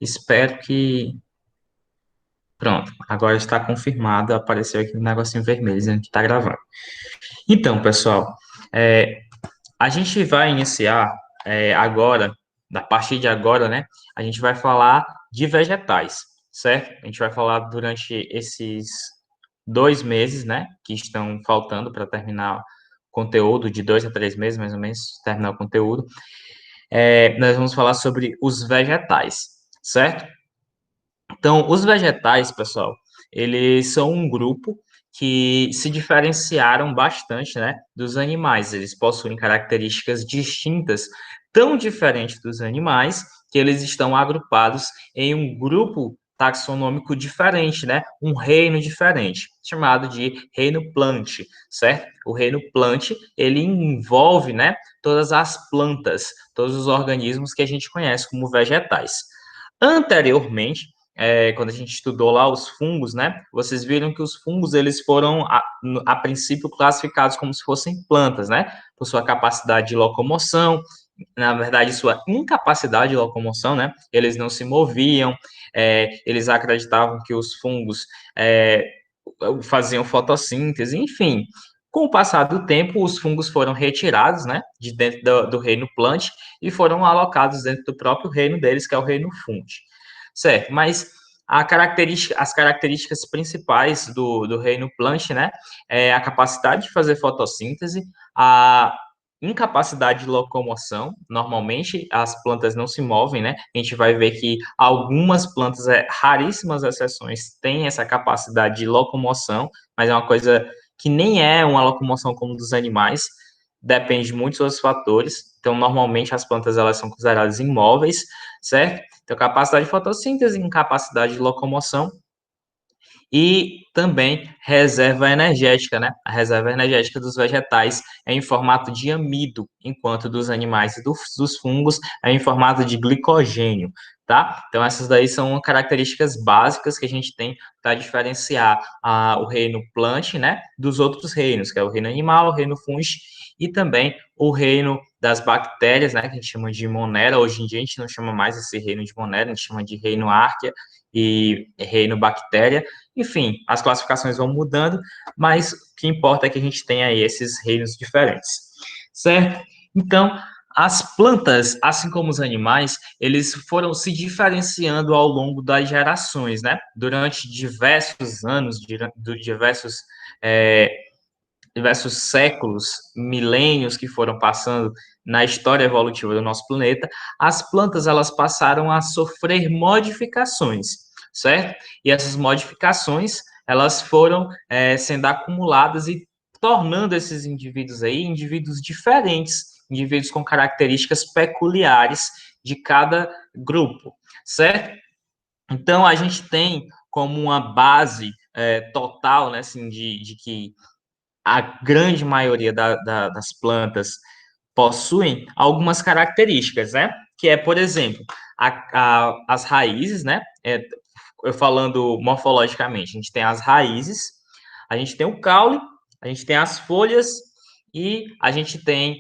Espero que. Pronto, agora está confirmado. Apareceu aqui um negocinho vermelho dizendo que está gravando. Então, pessoal, é, a gente vai iniciar agora, a partir de agora, né? A gente vai falar de vegetais, certo? A gente vai falar durante esses 2 meses, né? Que estão faltando para terminar o conteúdo, de 2 a 3 meses, mais ou menos, terminar o conteúdo. Nós vamos falar sobre os vegetais, certo? Então, os vegetais, pessoal, eles são um grupo que se diferenciaram bastante, né, dos animais. Eles possuem características distintas, tão diferentes dos animais, que eles estão agrupados em um grupo taxonômico diferente, né, um reino diferente, chamado de reino plant, certo? O reino plant, ele envolve, né, todas as plantas, todos os organismos que a gente conhece como vegetais. Anteriormente, quando a gente estudou lá os fungos, né? Vocês viram que os fungos eles foram a princípio classificados como se fossem plantas, né? Por sua capacidade de locomoção, na verdade sua incapacidade de locomoção, né? Eles não se moviam, eles acreditavam que os fungos faziam fotossíntese, enfim. Com o passar do tempo, os fungos foram retirados, né, de dentro do reino plant e foram alocados dentro do próprio reino deles, que é o reino fungi. Certo, mas as características principais do reino plant, né, é a capacidade de fazer fotossíntese, a incapacidade de locomoção. Normalmente as plantas não se movem, né? A gente vai ver que algumas plantas, raríssimas exceções, têm essa capacidade de locomoção, mas é uma coisa que nem é uma locomoção como dos animais, depende de muitos outros fatores. Então, normalmente as plantas elas são consideradas imóveis, certo? Então, capacidade de fotossíntese, incapacidade de locomoção e também reserva energética, né? A reserva energética dos vegetais é em formato de amido, enquanto dos animais e dos fungos é em formato de glicogênio, tá? Então, essas daí são características básicas que a gente tem para diferenciar o reino plant, né, dos outros reinos, que é o reino animal, o reino fungi e também o reino das bactérias, né, que a gente chama de Monera. Hoje em dia a gente não chama mais esse reino de Monera, a gente chama de reino Archaea e reino bactéria. Enfim, as classificações vão mudando, mas o que importa é que a gente tenha aí esses reinos diferentes, certo? Então, as plantas, assim como os animais, eles foram se diferenciando ao longo das gerações, né? Durante diversos anos, é, diversos séculos, milênios que foram passando na história evolutiva do nosso planeta, as plantas elas passaram a sofrer modificações, certo? E essas modificações elas foram sendo acumuladas e tornando esses indivíduos aí indivíduos diferentes, indivíduos com características peculiares de cada grupo, certo? Então a gente tem como uma base total, né, assim, de que a grande maioria das plantas possuem algumas características, né? Que é, por exemplo, as raízes, né? Eu falando morfologicamente, a gente tem as raízes, a gente tem o caule, a gente tem as folhas e a gente tem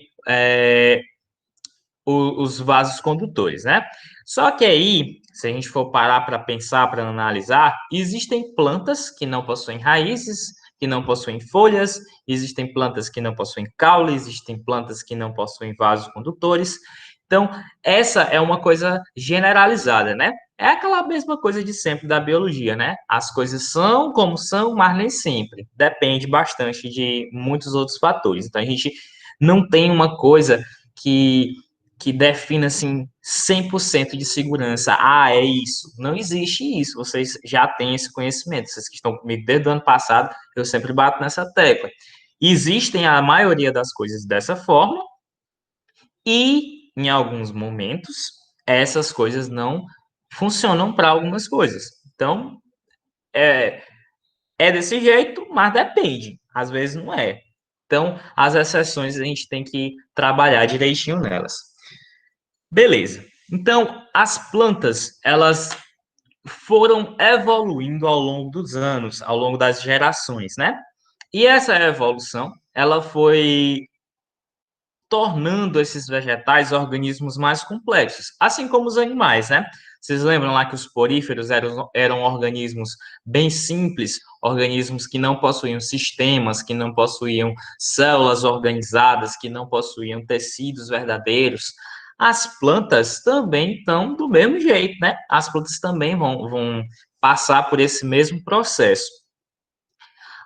os vasos condutores, né? Só que aí, se a gente for parar para pensar, para analisar, existem plantas que não possuem raízes, que não possuem folhas, existem plantas que não possuem caule, existem plantas que não possuem vasos condutores. Então, essa é uma coisa generalizada, né? É aquela mesma coisa de sempre da biologia, né? As coisas são como são, mas nem sempre. Depende bastante de muitos outros fatores. Então, a gente não tem uma coisa que que defina assim 100% de segurança. Ah, é isso. Não existe isso. Vocês já têm esse conhecimento. Vocês que estão comigo desde o ano passado, eu sempre bato nessa tecla. Existem a maioria das coisas dessa forma e em alguns momentos essas coisas não funcionam para algumas coisas. Então, é, é desse jeito, mas depende. Às vezes não é. Então, as exceções a gente tem que trabalhar direitinho nelas. Beleza. Então, as plantas, elas foram evoluindo ao longo dos anos, ao longo das gerações, né? E essa evolução, ela foi tornando esses vegetais organismos mais complexos, assim como os animais, né? Vocês lembram lá que os poríferos eram organismos bem simples, organismos que não possuíam sistemas, que não possuíam células organizadas, que não possuíam tecidos verdadeiros. As plantas também estão do mesmo jeito, né? As plantas também vão passar por esse mesmo processo.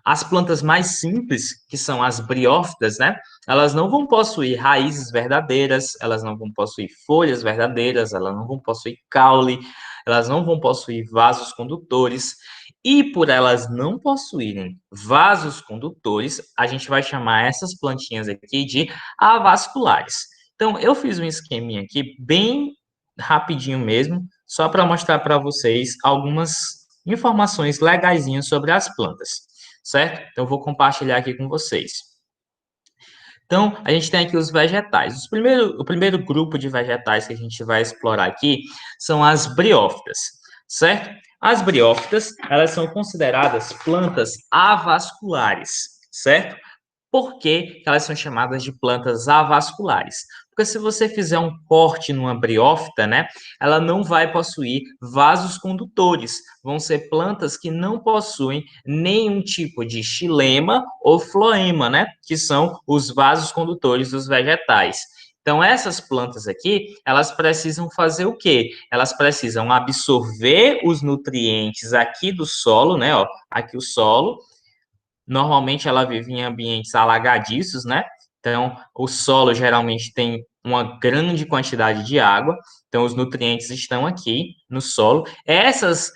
As plantas mais simples, que são as briófitas, né? Elas não vão possuir raízes verdadeiras, elas não vão possuir folhas verdadeiras, elas não vão possuir caule, elas não vão possuir vasos condutores. E por elas não possuírem vasos condutores, a gente vai chamar essas plantinhas aqui de avasculares. Então, eu fiz um esqueminha aqui bem rapidinho mesmo, só para mostrar para vocês algumas informações legaisinhas sobre as plantas, certo? Então, eu vou compartilhar aqui com vocês. Então, a gente tem aqui os vegetais. O primeiro grupo de vegetais que a gente vai explorar aqui são as briófitas, certo? As briófitas, elas são consideradas plantas avasculares, certo? Por que elas são chamadas de plantas avasculares? Porque se você fizer um corte numa briófita, né, ela não vai possuir vasos condutores. Vão ser plantas que não possuem nenhum tipo de xilema ou floema, né, que são os vasos condutores dos vegetais. Então, essas plantas aqui, elas precisam fazer o quê? Elas precisam absorver os nutrientes aqui do solo, né? Ó, aqui o solo, normalmente ela vive em ambientes alagadiços, né? Então, o solo geralmente tem uma grande quantidade de água, então os nutrientes estão aqui no solo. Essas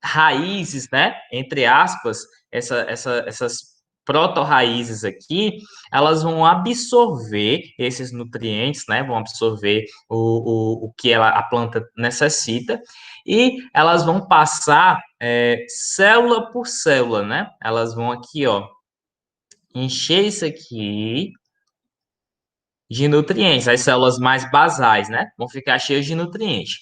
raízes, né? Entre aspas, essas proto-raízes aqui, elas vão absorver esses nutrientes, né? Vão absorver o que a planta necessita e elas vão passar célula por célula, né? Elas vão aqui, ó, encher isso aqui de nutrientes, as células mais basais, né? Vão ficar cheias de nutrientes.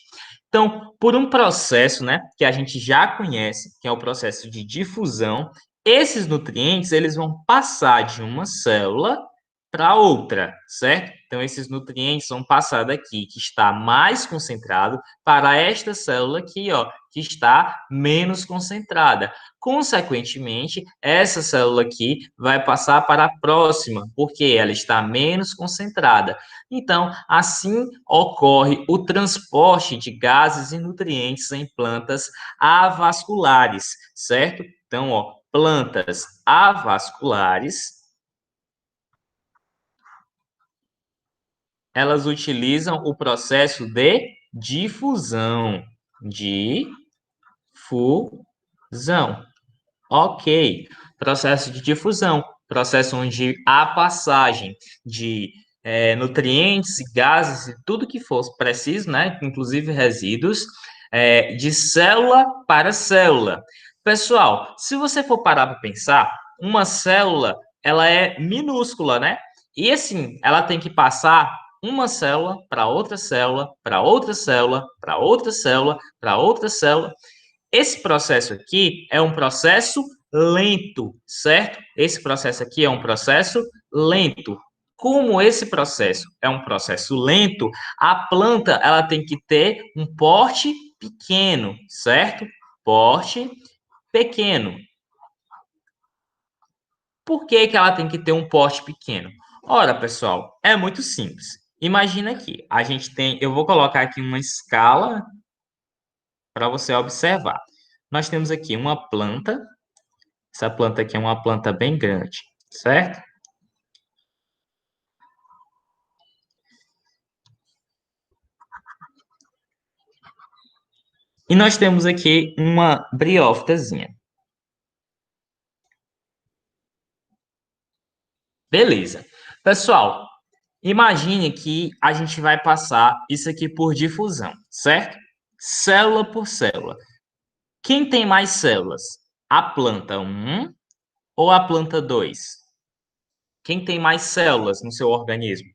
Então, por um processo, né, que a gente já conhece, que é o processo de difusão, esses nutrientes, eles vão passar de uma célula para outra, certo? Então, esses nutrientes vão passar daqui, que está mais concentrado, para esta célula aqui, ó, que está menos concentrada. Consequentemente, essa célula aqui vai passar para a próxima, porque ela está menos concentrada. Então, assim ocorre o transporte de gases e nutrientes em plantas avasculares, certo? Então, ó, plantas avasculares, elas utilizam o processo de difusão. Difusão. Ok. Processo de difusão. Processo onde há passagem de nutrientes, gases e tudo que for preciso, né? Inclusive resíduos, de célula para célula. Pessoal, se você for parar para pensar, uma célula, ela é minúscula, né? E assim, ela tem que passar uma célula para outra célula, para outra célula, para outra célula, para outra célula. Esse processo aqui é um processo lento, certo? Esse processo aqui é um processo lento. Como esse processo é um processo lento, a planta ela tem que ter um porte pequeno, certo? Porte pequeno. Por que que ela tem que ter um porte pequeno? Ora, pessoal, é muito simples. Imagina aqui, a gente tem, eu vou colocar aqui uma escala para você observar. Nós temos aqui uma planta. Essa planta aqui é uma planta bem grande, certo? E nós temos aqui uma briófitazinha. Beleza. Pessoal, imagine que a gente vai passar isso aqui por difusão, certo? Célula por célula. Quem tem mais células? A planta um ou a planta 2? Quem tem mais células no seu organismo?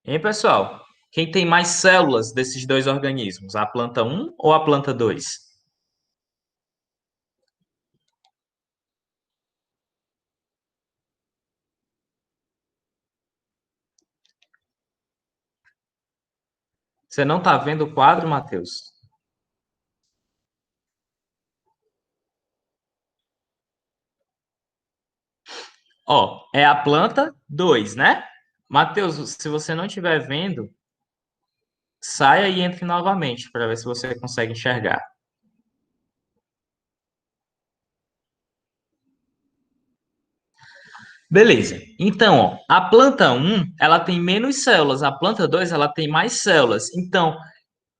Hein, pessoal? Quem tem mais células desses dois organismos? A planta um ou a planta 2? Você não está vendo o quadro, Matheus? Ó, é a planta 2, né? Matheus, se você não estiver vendo, saia e entre novamente para ver se você consegue enxergar. Beleza. Então, ó, a planta um, ela tem menos células, a planta 2, ela tem mais células. Então,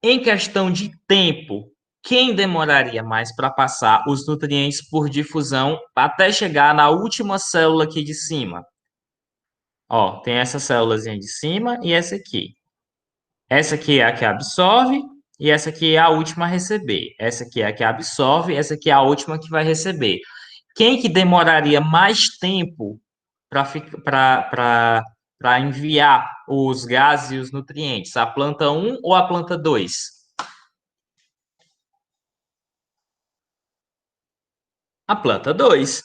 em questão de tempo, quem demoraria mais para passar os nutrientes por difusão até chegar na última célula aqui de cima? Ó, tem essa célulazinha de cima e essa aqui. Essa aqui é a que absorve e essa aqui é a última a receber. Essa aqui é a que absorve, essa aqui é a última que vai receber. Quem que demoraria mais tempo para enviar os gases e os nutrientes? A planta um ou a planta 2? A planta 2.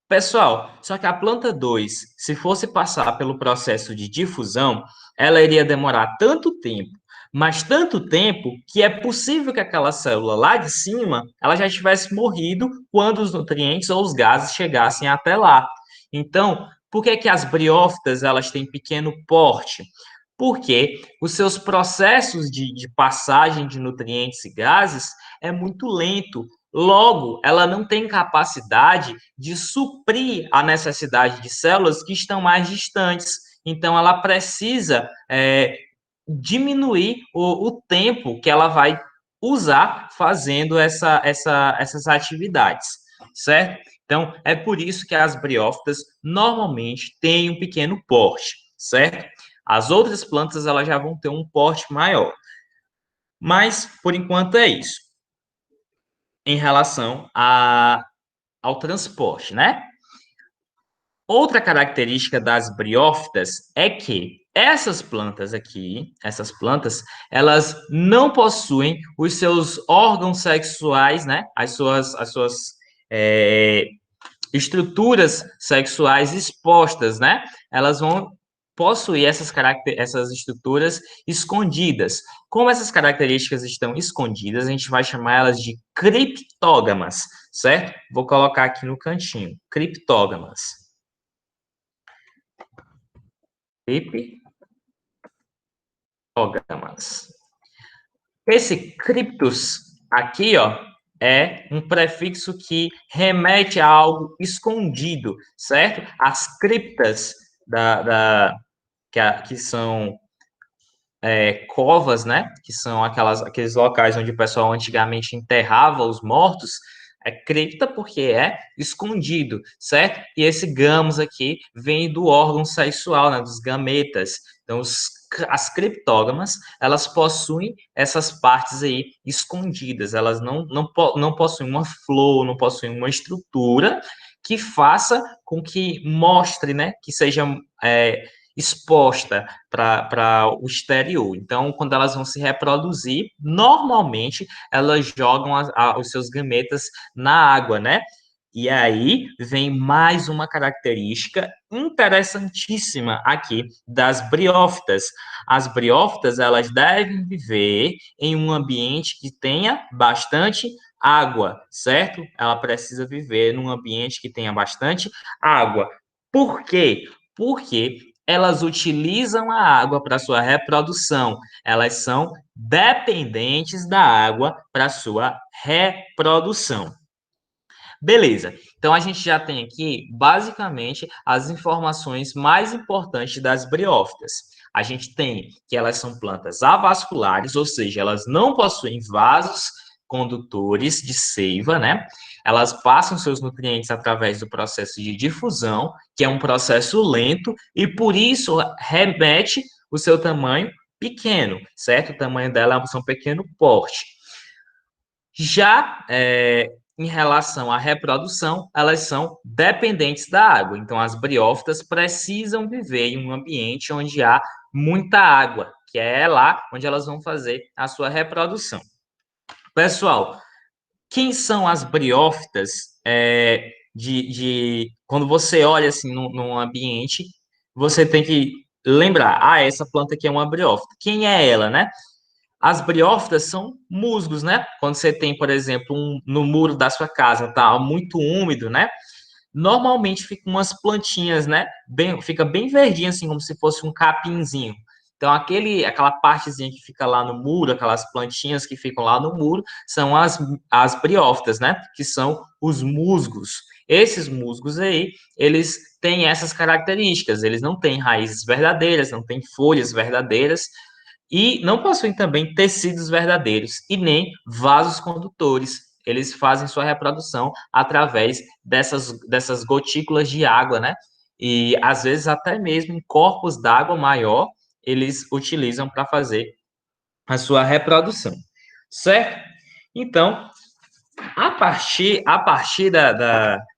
Pessoal, só que a planta 2, se fosse passar pelo processo de difusão, ela iria demorar tanto tempo, mas tanto tempo que é possível que aquela célula lá de cima, ela já tivesse morrido quando os nutrientes ou os gases chegassem até lá. Então, por que que as briófitas, elas têm pequeno porte? Porque os seus processos de passagem de nutrientes e gases é muito lento. Logo, ela não tem capacidade de suprir a necessidade de células que estão mais distantes. Então, ela precisa diminuir o tempo que ela vai usar fazendo essas atividades, certo? Então, é por isso que as briófitas normalmente têm um pequeno porte, certo? As outras plantas elas já vão ter um porte maior. Mas, por enquanto, é isso. Em relação ao transporte, né? Outra característica das briófitas é que essas plantas aqui, essas plantas, elas não possuem os seus órgãos sexuais, né? As suas é, estruturas sexuais expostas, né? Elas vão possuir essas estruturas escondidas. Como essas características estão escondidas, a gente vai chamar elas de criptógamas, certo? Vou colocar aqui no cantinho, criptógamas. Criptógamas. Esse criptos aqui, ó, é um prefixo que remete a algo escondido, certo? As criptas que são covas, né? Que são aqueles locais onde o pessoal antigamente enterrava os mortos. É cripta porque é escondido, certo? E esse gamos aqui vem do órgão sexual, né? Dos gametas. Então, as criptógamas, elas possuem essas partes aí escondidas. Elas não possuem uma flor, não possuem uma estrutura que faça com que mostre, né? Que seja exposta para o exterior. Então, quando elas vão se reproduzir, normalmente elas jogam os seus gametas na água, né? E aí vem mais uma característica interessantíssima aqui das briófitas. As briófitas, elas devem viver em um ambiente que tenha bastante água, certo? Ela precisa viver num ambiente que tenha bastante água. Por quê? Porque elas utilizam a água para sua reprodução. Elas são dependentes da água para sua reprodução. Beleza. Então a gente já tem aqui basicamente as informações mais importantes das briófitas. A gente tem que elas são plantas avasculares, ou seja, elas não possuem vasos condutores de seiva, né? Elas passam seus nutrientes através do processo de difusão, que é um processo lento e por isso remete o seu tamanho pequeno, certo? O tamanho dela é um pequeno porte. Já em relação à reprodução, elas são dependentes da água. Então, as briófitas precisam viver em um ambiente onde há muita água, que é lá onde elas vão fazer a sua reprodução. Pessoal, quem são as briófitas quando você olha assim num ambiente, você tem que lembrar, essa planta aqui é uma briófita. Quem é ela, né? As briófitas são musgos, né? Quando você tem, por exemplo, no muro da sua casa, tá muito úmido, né? Normalmente ficam umas plantinhas, né? Fica bem verdinho, assim, como se fosse um capinzinho. Então, aquela partezinha que fica lá no muro, aquelas plantinhas que ficam lá no muro, são as briófitas, né? Que são os musgos. Esses musgos aí, eles têm essas características. Eles não têm raízes verdadeiras, não têm folhas verdadeiras, e não possuem também tecidos verdadeiros e nem vasos condutores. Eles fazem sua reprodução através dessas gotículas de água, né? E às vezes até mesmo em corpos d'água maior, eles utilizam para fazer a sua reprodução, certo? Então, a partir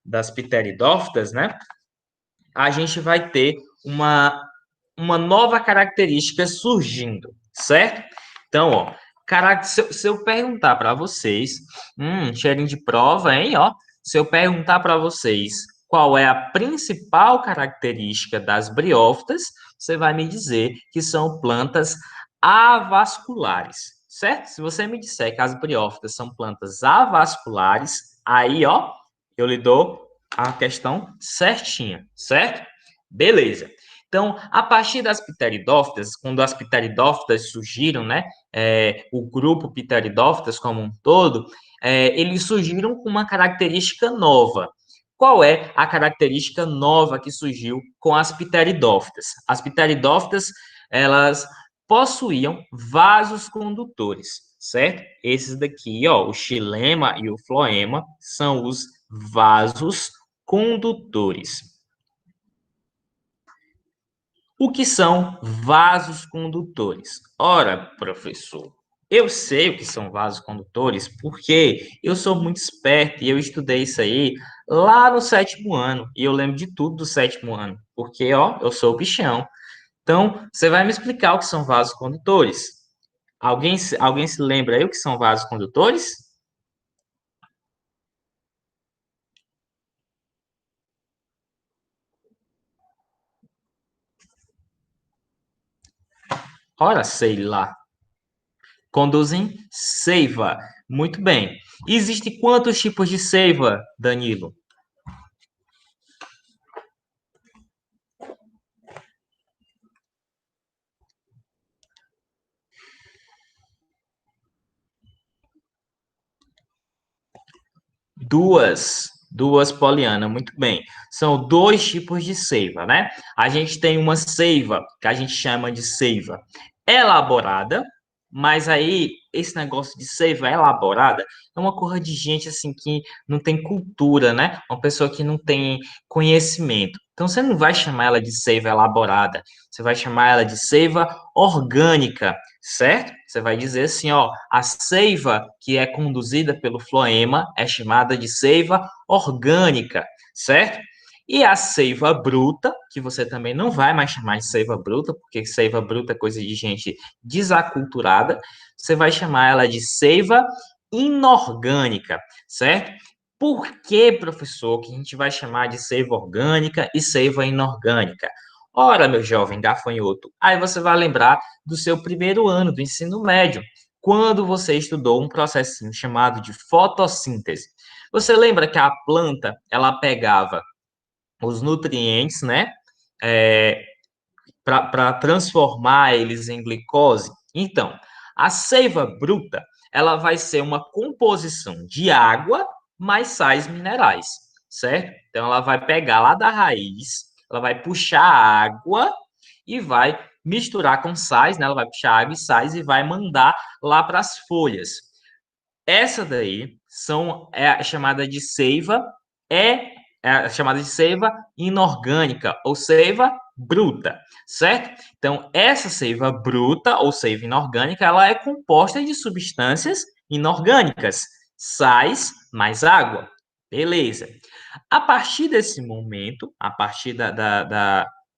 das pteridófitas, né, a gente vai ter uma nova característica surgindo, certo? Então, ó, se eu perguntar para vocês, cheirinho de prova, hein, ó, se eu perguntar para vocês qual é a principal característica das briófitas, você vai me dizer que são plantas avasculares, certo? Se você me disser que as briófitas são plantas avasculares, aí, ó, eu lhe dou a questão certinha, certo? Beleza. Então, a partir das pteridófitas, quando as pteridófitas surgiram, né, o grupo pteridófitas como um todo, eles surgiram com uma característica nova. Qual é a característica nova que surgiu com as pteridófitas? As pteridófitas, elas possuíam vasos condutores, certo? Esses daqui, ó, o xilema e o floema, são os vasos condutores. O que são vasos condutores? Ora, professor, eu sei o que são vasos condutores porque eu sou muito esperto e eu estudei isso aí lá no sétimo ano. E eu lembro de tudo do sétimo ano, porque, ó, eu sou o bichão. Então, você vai me explicar o que são vasos condutores? Alguém se lembra aí o que são vasos condutores? Ora, sei lá. Conduzem seiva. Muito bem. Existem quantos tipos de seiva, Danilo? Duas, Poliana, muito bem. São dois tipos de seiva, né? A gente tem uma seiva que a gente chama de seiva elaborada, mas aí esse negócio de seiva elaborada é uma coisa de gente assim que não tem cultura, né? Uma pessoa que não tem conhecimento. Então você não vai chamar ela de seiva elaborada, você vai chamar ela de seiva orgânica, certo? Você vai dizer assim, ó, a seiva que é conduzida pelo floema é chamada de seiva orgânica, certo? E a seiva bruta, que você também não vai mais chamar de seiva bruta, porque seiva bruta é coisa de gente desaculturada, você vai chamar ela de seiva inorgânica, certo? Por que, professor, que a gente vai chamar de seiva orgânica e seiva inorgânica? Ora, meu jovem gafanhoto, aí você vai lembrar do seu primeiro ano do ensino médio, quando você estudou um processinho chamado de fotossíntese. Você lembra que a planta, ela pegava os nutrientes, né, para transformar eles em glicose? Então, a seiva bruta, ela vai ser uma composição de água mais sais minerais, certo? Então, ela vai pegar lá da raiz, ela vai puxar a água e vai misturar com sais, né? Ela vai puxar água e sais e vai mandar lá para as folhas. Essa daí é chamada de seiva, é chamada de seiva inorgânica ou seiva bruta, certo? Então, essa seiva bruta ou seiva inorgânica, ela é composta de substâncias inorgânicas, sais mais água. Beleza. A partir desse momento, a partir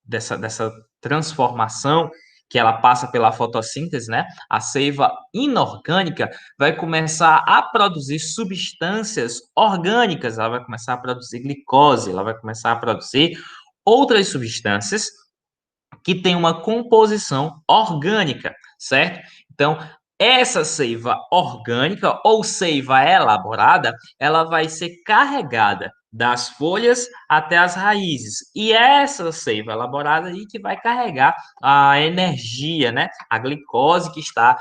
dessa transformação que ela passa pela fotossíntese, né? A seiva inorgânica vai começar a produzir substâncias orgânicas, ela vai começar a produzir glicose, ela vai começar a produzir outras substâncias que têm uma composição orgânica, certo? Então, Essa seiva orgânica ou seiva elaborada, ela vai ser carregada das folhas até as raízes. E essa seiva elaborada aí que vai carregar a energia, né? A glicose que está,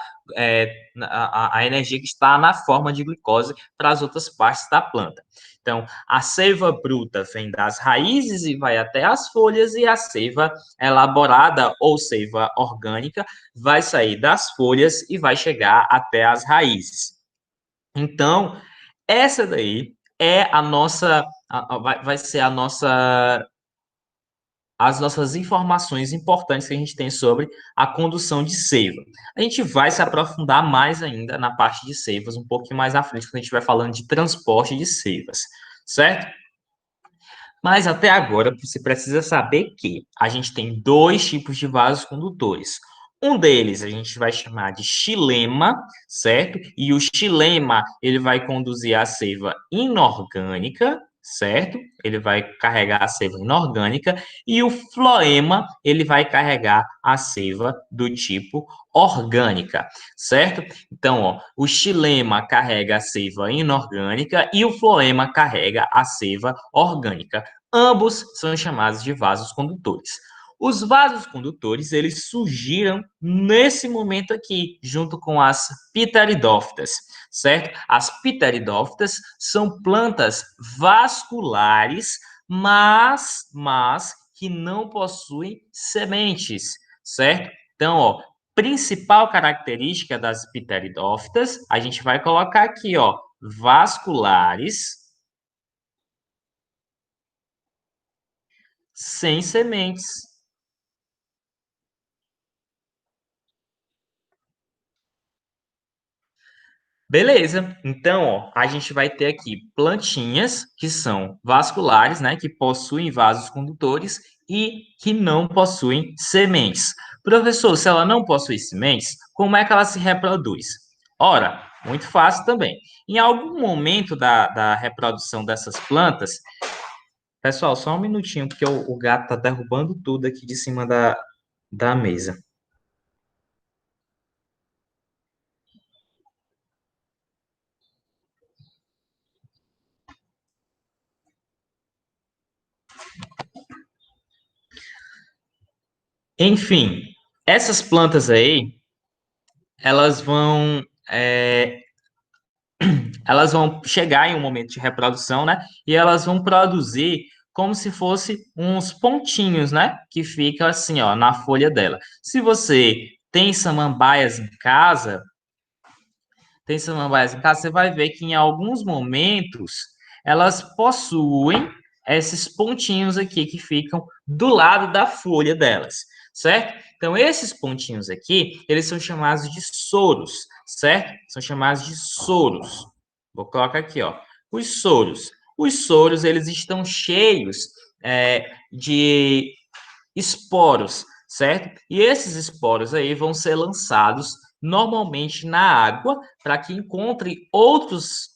a energia que está na forma de glicose para as outras partes da planta. Então, a seiva bruta vem das raízes e vai até as folhas, e a seiva elaborada ou seiva orgânica vai sair das folhas e vai chegar até as raízes. Então, essa daí é a nossa, vai ser a nossa, as nossas informações importantes que a gente tem sobre a condução de seiva. A gente vai se aprofundar mais ainda na parte de seivas, um pouquinho mais à frente, quando a gente vai falando de transporte de seivas, certo? Mas até agora você precisa saber que a gente tem dois tipos de vasos condutores. Um deles a gente vai chamar de xilema, certo? E o xilema, ele vai conduzir a seiva inorgânica, certo? Ele vai carregar a seiva inorgânica. E o floema, ele vai carregar a seiva do tipo orgânica, certo? Então, ó, o xilema carrega a seiva inorgânica e o floema carrega a seiva orgânica. Ambos são chamados de vasos condutores. Os vasos condutores, eles surgiram nesse momento aqui, junto com as pteridófitas, certo? As pteridófitas são plantas vasculares, mas que não possuem sementes, certo? Então, ó, principal característica das pteridófitas, a gente vai colocar aqui, ó, vasculares, sem sementes. Beleza. Então, ó, a gente vai ter aqui plantinhas que são vasculares, né, que possuem vasos condutores e que não possuem sementes. Professor, se ela não possui sementes, como é que ela se reproduz? Ora, muito fácil também. Em algum momento da reprodução dessas plantas, pessoal, só um minutinho, porque o gato tá derrubando tudo aqui de cima da mesa. Enfim, essas plantas aí, elas vão, é, elas vão chegar em um momento de reprodução, né? E elas vão produzir como se fosse uns pontinhos, né? Que fica assim, ó, na folha dela. Se você tem samambaias em casa, você vai ver que em alguns momentos elas possuem esses pontinhos aqui que ficam do lado da folha delas, certo? Então, esses pontinhos aqui, eles são chamados de soros, certo? São chamados de soros. Vou colocar aqui, ó, os soros. Os soros, eles estão cheios de esporos, certo? E esses esporos aí vão ser lançados normalmente na água para que encontre outros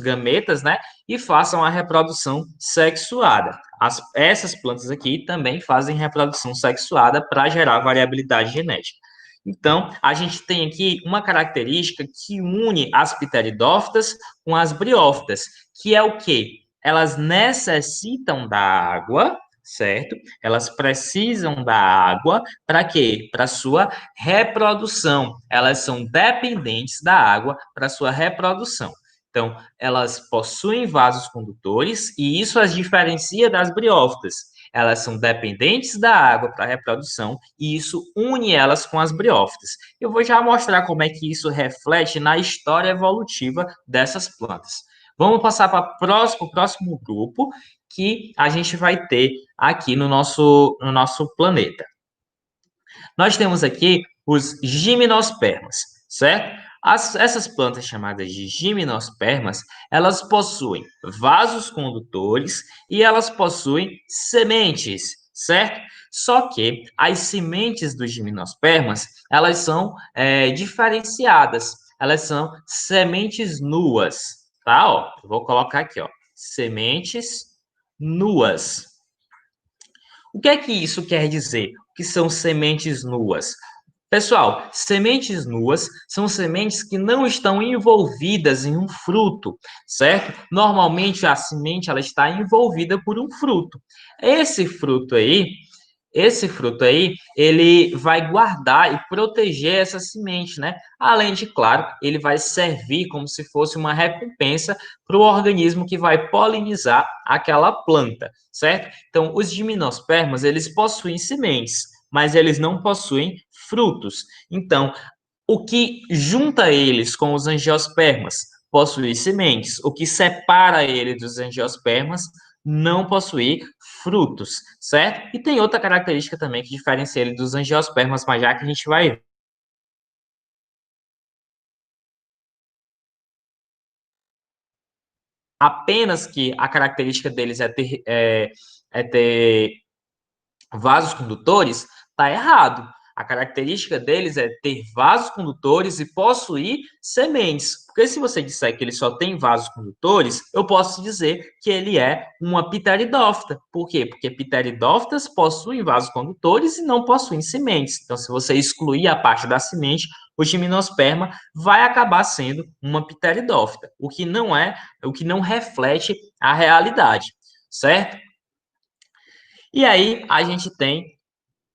gametas, né? E façam a reprodução sexuada. Essas plantas aqui também fazem reprodução sexuada para gerar variabilidade genética. Então, a gente tem aqui uma característica que une as pteridófitas com as briófitas, que é o quê? Elas necessitam da água, certo? Elas precisam da água para quê? Para sua reprodução. Elas são dependentes da água para sua reprodução. Então, elas possuem vasos condutores e isso as diferencia das briófitas. Elas são dependentes da água para a reprodução e isso une elas com as briófitas. Eu vou já mostrar como é que isso reflete na história evolutiva dessas plantas. Vamos passar para o próximo grupo que a gente vai ter aqui no nosso planeta. Nós temos aqui os gimnospermas, certo? Essas plantas chamadas de gimnospermas, elas possuem vasos condutores e elas possuem sementes, certo? Só que as sementes dos gimnospermas, elas são diferenciadas. Elas são sementes nuas, tá? Ó, eu vou colocar aqui, ó, sementes nuas. O que é que isso quer dizer? O que são sementes nuas? Pessoal, sementes nuas são sementes que não estão envolvidas em um fruto, certo? Normalmente a semente ela está envolvida por um fruto. Esse fruto aí, esse fruto aí, ele vai guardar e proteger essa semente, né? Além de, claro, ele vai servir como se fosse uma recompensa para o organismo que vai polinizar aquela planta, certo? Então, os gimnospermas, eles possuem sementes, mas eles não possuem frutos. Então, o que junta eles com os angiospermas? Possuir sementes. O que separa ele dos angiospermas? Não possuir frutos, certo? E tem outra característica também que diferencia ele dos angiospermas, mas já que a gente vai ver. Apenas que a característica deles é ter vasos condutores, está errado. A característica deles é ter vasos condutores e possuir sementes. Porque se você disser que ele só tem vasos condutores, eu posso dizer que ele é uma pteridófita. Por quê? Porque pteridófitas possuem vasos condutores e não possuem sementes. Então, se você excluir a parte da semente, o gimnosperma vai acabar sendo uma pteridófita, o que não reflete a realidade, certo? E aí a gente tem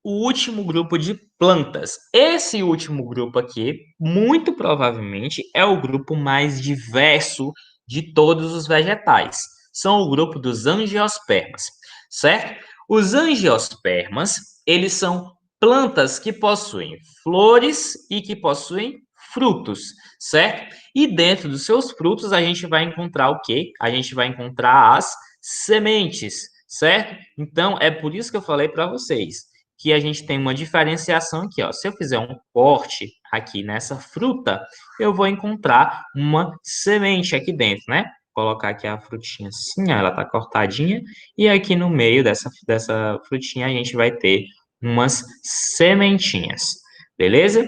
o último grupo de plantas. Esse último grupo aqui, muito provavelmente, é o grupo mais diverso de todos os vegetais. São o grupo dos angiospermas, certo? Os angiospermas, eles são plantas que possuem flores e que possuem frutos, certo? E dentro dos seus frutos a gente vai encontrar o quê? A gente vai encontrar as sementes, certo? Então é por isso que eu falei para vocês que a gente tem uma diferenciação aqui, ó. Se eu fizer um corte aqui nessa fruta, eu vou encontrar uma semente aqui dentro, né? Vou colocar aqui a frutinha assim, ó, ela tá cortadinha, e aqui no meio dessa frutinha a gente vai ter umas sementinhas, beleza?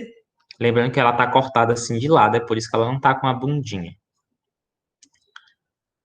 Lembrando que ela tá cortada assim de lado, é por isso que ela não tá com a bundinha.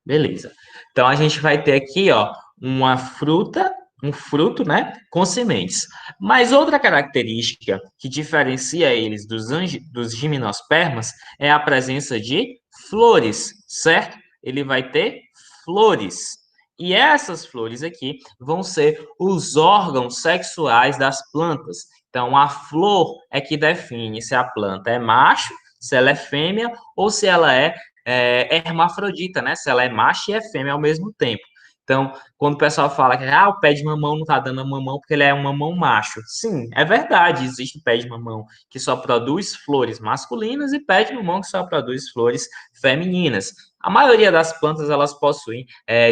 Beleza. Então a gente vai ter aqui, ó, uma fruta, um fruto, né, com sementes. Mas outra característica que diferencia eles dos gimnospermas é a presença de flores, certo? Ele vai ter flores. E essas flores aqui vão ser os órgãos sexuais das plantas. Então a flor é que define se a planta é macho, se ela é fêmea ou se ela é hermafrodita, né? Se ela é macho e é fêmea ao mesmo tempo. Então, quando o pessoal fala que o pé de mamão não está dando mamão porque ele é um mamão macho. Sim, é verdade, existe pé de mamão que só produz flores masculinas e pé de mamão que só produz flores femininas. A maioria das plantas, elas possuem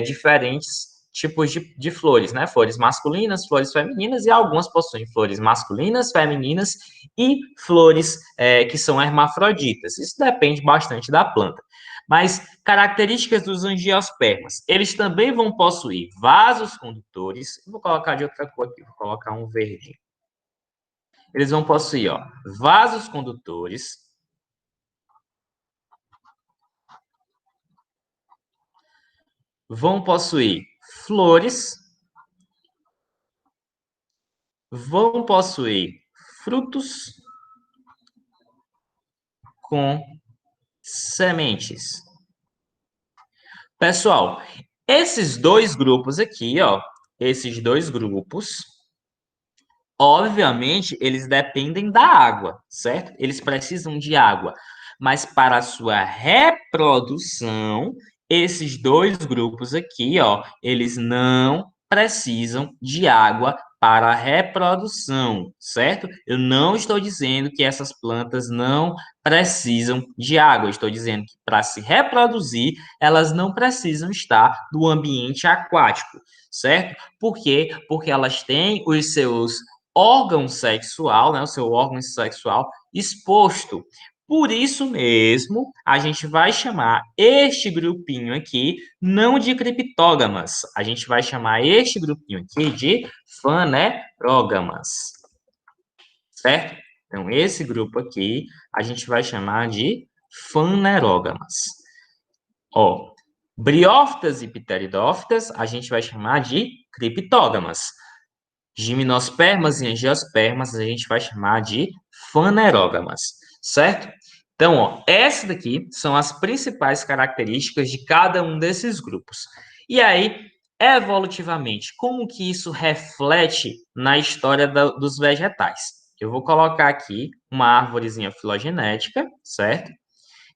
diferentes tipos de flores, né? Flores masculinas, flores femininas, e algumas possuem flores masculinas, femininas e flores que são hermafroditas. Isso depende bastante da planta. Mas características dos angiospermas, eles também vão possuir vasos condutores. Vou colocar de outra cor aqui, vou colocar um verde. Eles vão possuir, ó, vasos condutores, vão possuir flores, vão possuir frutos com sementes. Pessoal, esses dois grupos aqui, ó, esses dois grupos, obviamente, eles dependem da água, certo? Eles precisam de água. Mas para a sua reprodução, esses dois grupos aqui, ó, eles não precisam de água para a reprodução, certo? Eu não estou dizendo que essas plantas não precisam de água. Eu estou dizendo que para se reproduzir, elas não precisam estar no ambiente aquático, certo? Por quê? Porque elas têm os seus órgão sexual, né, o seu órgão sexual exposto. Por isso mesmo, a gente vai chamar este grupinho aqui não de criptógamas, a gente vai chamar este grupinho aqui de fanerógamas, certo? Então, esse grupo aqui a gente vai chamar de fanerógamas. Ó, briófitas e pteridófitas a gente vai chamar de criptógamas. Gimnospermas e angiospermas a gente vai chamar de fanerógamas, certo? Então, ó, essa daqui são as principais características de cada um desses grupos. E aí, evolutivamente, como que isso reflete na história dos vegetais? Eu vou colocar aqui uma árvorezinha filogenética, certo?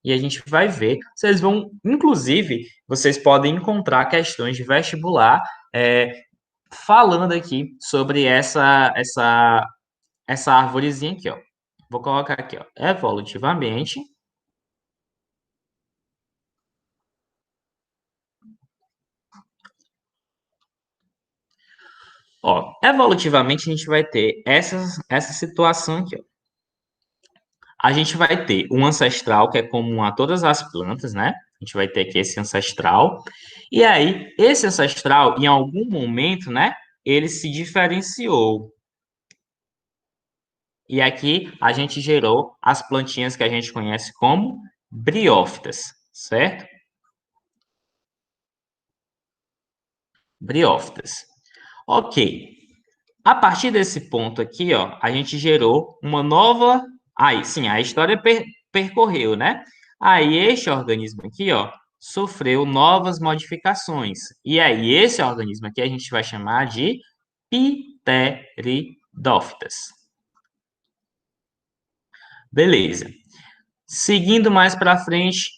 E a gente vai ver. Vocês vão, inclusive, vocês podem encontrar questões de vestibular falando aqui sobre essa arvorezinha aqui, ó. Vou colocar aqui, ó, evolutivamente. Ó, evolutivamente a gente vai ter essa situação aqui, ó. A gente vai ter um ancestral que é comum a todas as plantas, né? A gente vai ter aqui esse ancestral. E aí, esse ancestral, em algum momento, né, ele se diferenciou. E aqui a gente gerou as plantinhas que a gente conhece como briófitas, certo? Briófitas. Ok. A partir desse ponto aqui, ó, a gente gerou uma nova. Aí, sim, a história percorreu, né? Aí, este organismo aqui, ó, sofreu novas modificações. E aí, esse organismo aqui a gente vai chamar de pteridófitas. Beleza. Seguindo mais para frente,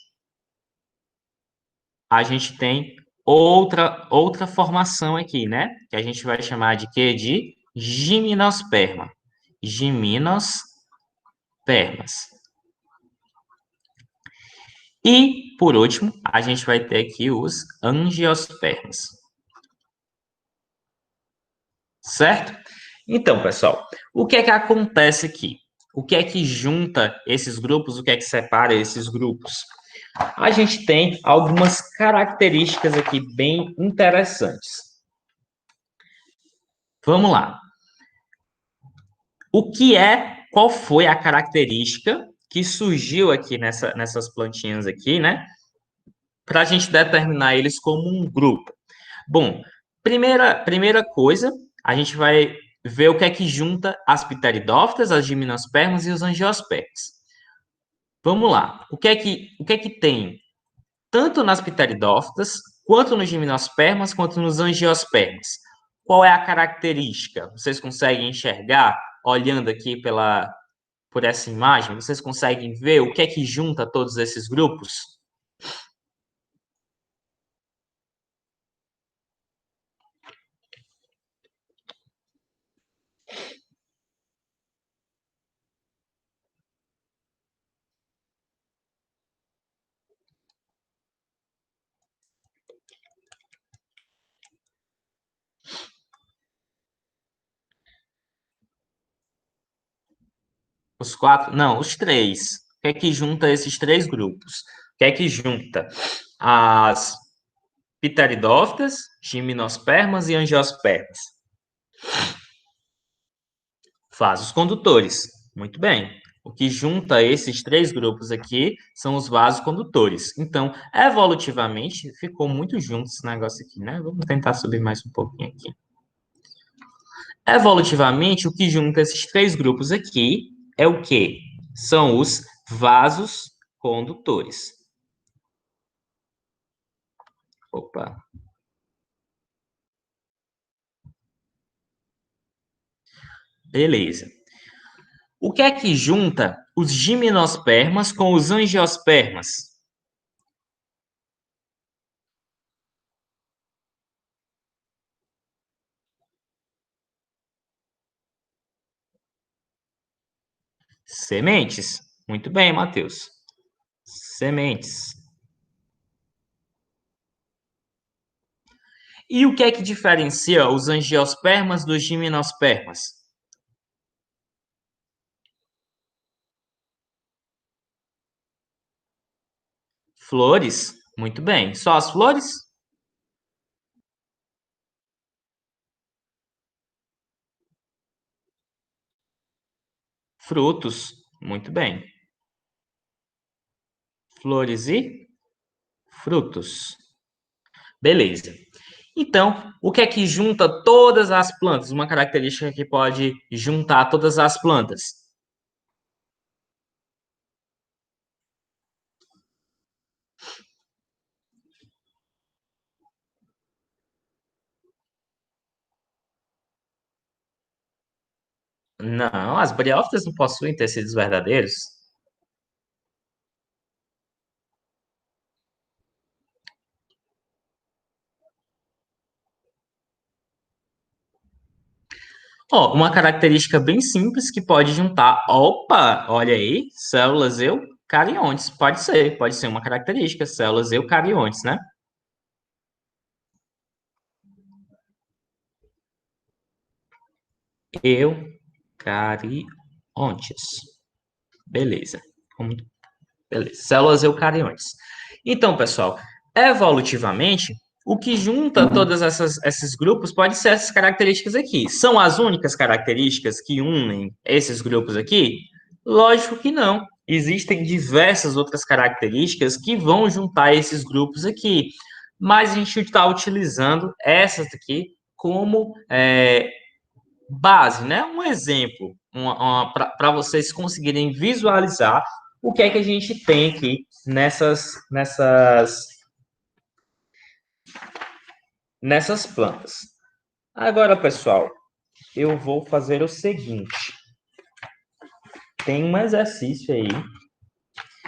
a gente tem outra formação aqui, né? Que a gente vai chamar de quê? De gimnosperma. Gimnospermas. E, por último, a gente vai ter aqui os angiospermas. Certo? Então, pessoal, o que é que acontece aqui? O que é que junta esses grupos? O que é que separa esses grupos? A gente tem algumas características aqui bem interessantes. Vamos lá. Qual foi a característica que surgiu aqui nessas plantinhas aqui, né? Para a gente determinar eles como um grupo. Bom, primeira coisa, a gente vai ver o que é que junta as pteridófitas, as gimnospermas e os angiospermas. Vamos lá. O que é que tem tanto nas pteridófitas, quanto nos gimnospermas, quanto nos angiospermas? Qual é a característica? Vocês conseguem enxergar olhando aqui por essa imagem? Vocês conseguem ver o que é que junta todos esses grupos? Os quatro? Não, os três. O que é que junta esses três grupos? O que é que junta as pteridófitas, gimnospermas e angiospermas? Vasos condutores. Muito bem. O que junta esses três grupos aqui são os vasos condutores. Então, evolutivamente, ficou muito junto esse negócio aqui, né? Vamos tentar subir mais um pouquinho aqui. Evolutivamente, o que junta esses três grupos aqui é o quê? São os vasos condutores. Opa. Beleza. O que é que junta os gimnospermas com os angiospermas? Sementes. Muito bem, Matheus. Sementes. E o que é que diferencia os angiospermas dos gimnospermas? Flores. Muito bem. Só as flores? Frutos. Muito bem. Flores e frutos. Beleza. Então, o que é que junta todas as plantas? Uma característica que pode juntar todas as plantas? Não, as briófitas não possuem tecidos verdadeiros. Ó, uma característica bem simples que pode juntar. Opa, olha aí, células eucariontes. Pode ser uma característica, células eucariontes, né? Eucariontes. Beleza. Beleza. Células eucariontes. Então, pessoal, evolutivamente, o que junta todas esses grupos pode ser essas características aqui. São as únicas características que unem esses grupos aqui? Lógico que não. Existem diversas outras características que vão juntar esses grupos aqui. Mas a gente está utilizando essas aqui como base, né? Um exemplo, para vocês conseguirem visualizar o que é que a gente tem aqui nessas plantas. Agora, pessoal, eu vou fazer o seguinte. Tem um exercício aí.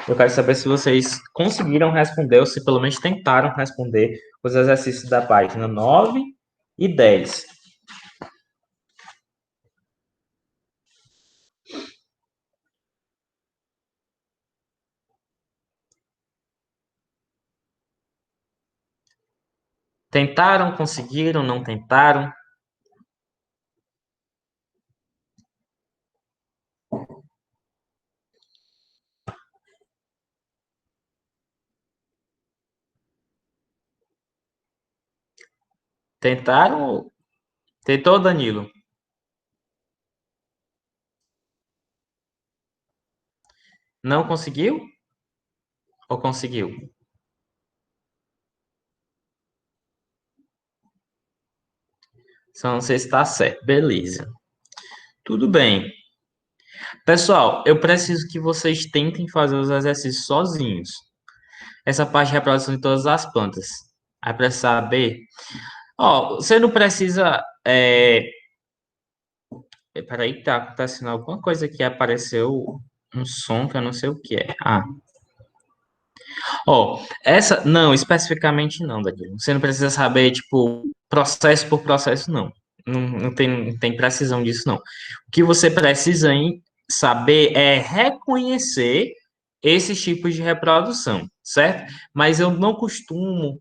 Eu quero saber se vocês conseguiram responder, ou se pelo menos tentaram responder os exercícios da página 9 e 10. Tentaram, conseguiram, não tentaram? Tentaram? Tentou, Danilo? Não conseguiu? Ou conseguiu? Só não sei se está certo. Beleza. Tudo bem. Pessoal, eu preciso que vocês tentem fazer os exercícios sozinhos. Essa parte de reprodução de todas as plantas. Aí para saber. Ó, você não precisa. Peraí, tá acontecendo alguma coisa aqui. Apareceu um som que eu não sei o que é. Ah, ó, essa. Não, especificamente não, Danilo. Você não precisa saber, tipo, processo por processo, não. Não tem precisão disso, não. O que você precisa saber é reconhecer esses tipos de reprodução, certo? Mas eu não costumo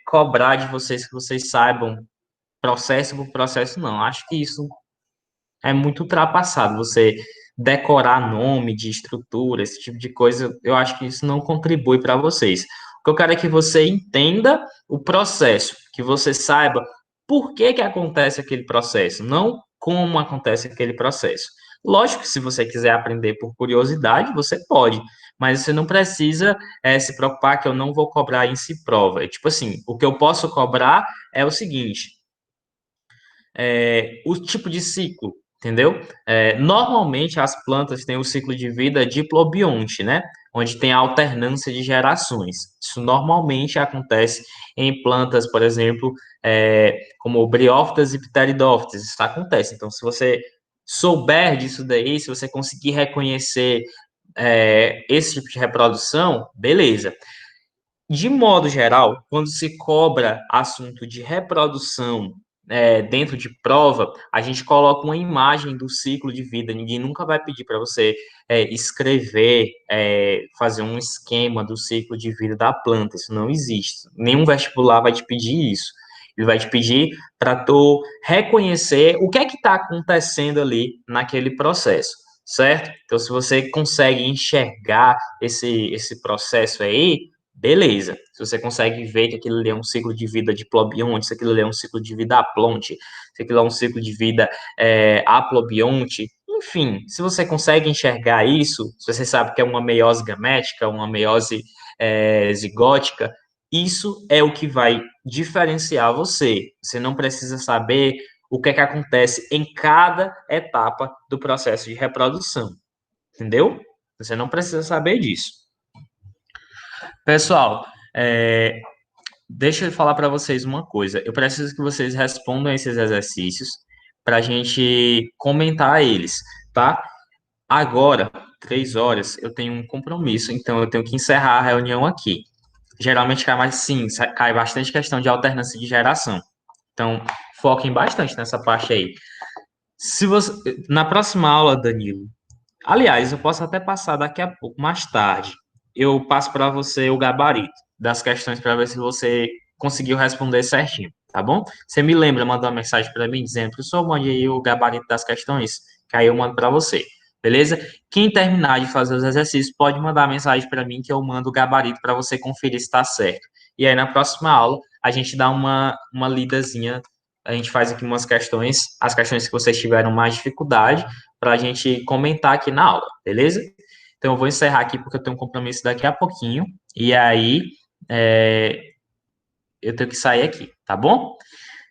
cobrar de vocês que vocês saibam processo por processo, não. Acho que isso é muito ultrapassado. Você decorar nome de estrutura, esse tipo de coisa, eu acho que isso não contribui para vocês. O que eu quero é que você entenda o processo, que você saiba por que que acontece aquele processo, não como acontece aquele processo. Lógico que se você quiser aprender por curiosidade, você pode, mas você não precisa se preocupar que eu não vou cobrar em si prova. É tipo assim, o que eu posso cobrar é o seguinte: o tipo de ciclo, entendeu? Normalmente as plantas têm o ciclo de vida diplobionte, né? Onde tem a alternância de gerações. Isso normalmente acontece em plantas, por exemplo, como briófitas e pteridófitas. Isso acontece. Então, se você souber disso daí, se você conseguir reconhecer esse tipo de reprodução, beleza. De modo geral, quando se cobra assunto de reprodução dentro de prova, a gente coloca uma imagem do ciclo de vida. Ninguém nunca vai pedir para você escrever, fazer um esquema do ciclo de vida da planta. Isso não existe. Nenhum vestibular vai te pedir isso. Ele vai te pedir para tu reconhecer o que é que está acontecendo ali naquele processo, certo? Então, se você consegue enxergar esse processo aí, beleza. Se você consegue ver que aquilo ali é um ciclo de vida diplobionte, se aquilo ali é um ciclo de vida aplonte, se aquilo é um ciclo de vida aplobionte, enfim, se você consegue enxergar isso, se você sabe que é uma meiose gamética, uma meiose zigótica, Isso é o que vai diferenciar você. Você não precisa saber o que é que acontece em cada etapa do processo de reprodução, entendeu? Você não precisa saber disso. Pessoal, deixa eu falar para vocês uma coisa. Eu preciso que vocês respondam esses exercícios para a gente comentar eles, tá? Agora, 3 horas, eu tenho um compromisso, então eu tenho que encerrar a reunião aqui. Geralmente cai mais, sim, cai bastante questão de alternância de geração. Então, foquem bastante nessa parte aí. Se você, na próxima aula, Danilo, aliás, eu posso até passar daqui a pouco, mais tarde. Eu passo para você o gabarito das questões para ver se você conseguiu responder certinho, tá bom? Você me lembra, manda uma mensagem para mim dizendo, professor, mande aí o gabarito das questões, que aí eu mando para você, beleza? Quem terminar de fazer os exercícios pode mandar mensagem para mim que eu mando o gabarito para você conferir se está certo. E aí na próxima aula a gente dá uma lidazinha, a gente faz aqui umas questões, as questões que vocês tiveram mais dificuldade para a gente comentar aqui na aula, beleza? Então, eu vou encerrar aqui porque eu tenho um compromisso daqui a pouquinho. E aí, é, eu tenho que sair aqui, tá bom?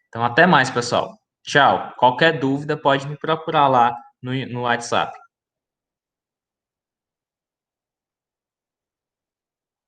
Então, até mais, pessoal. Tchau. Qualquer dúvida, pode me procurar lá no WhatsApp.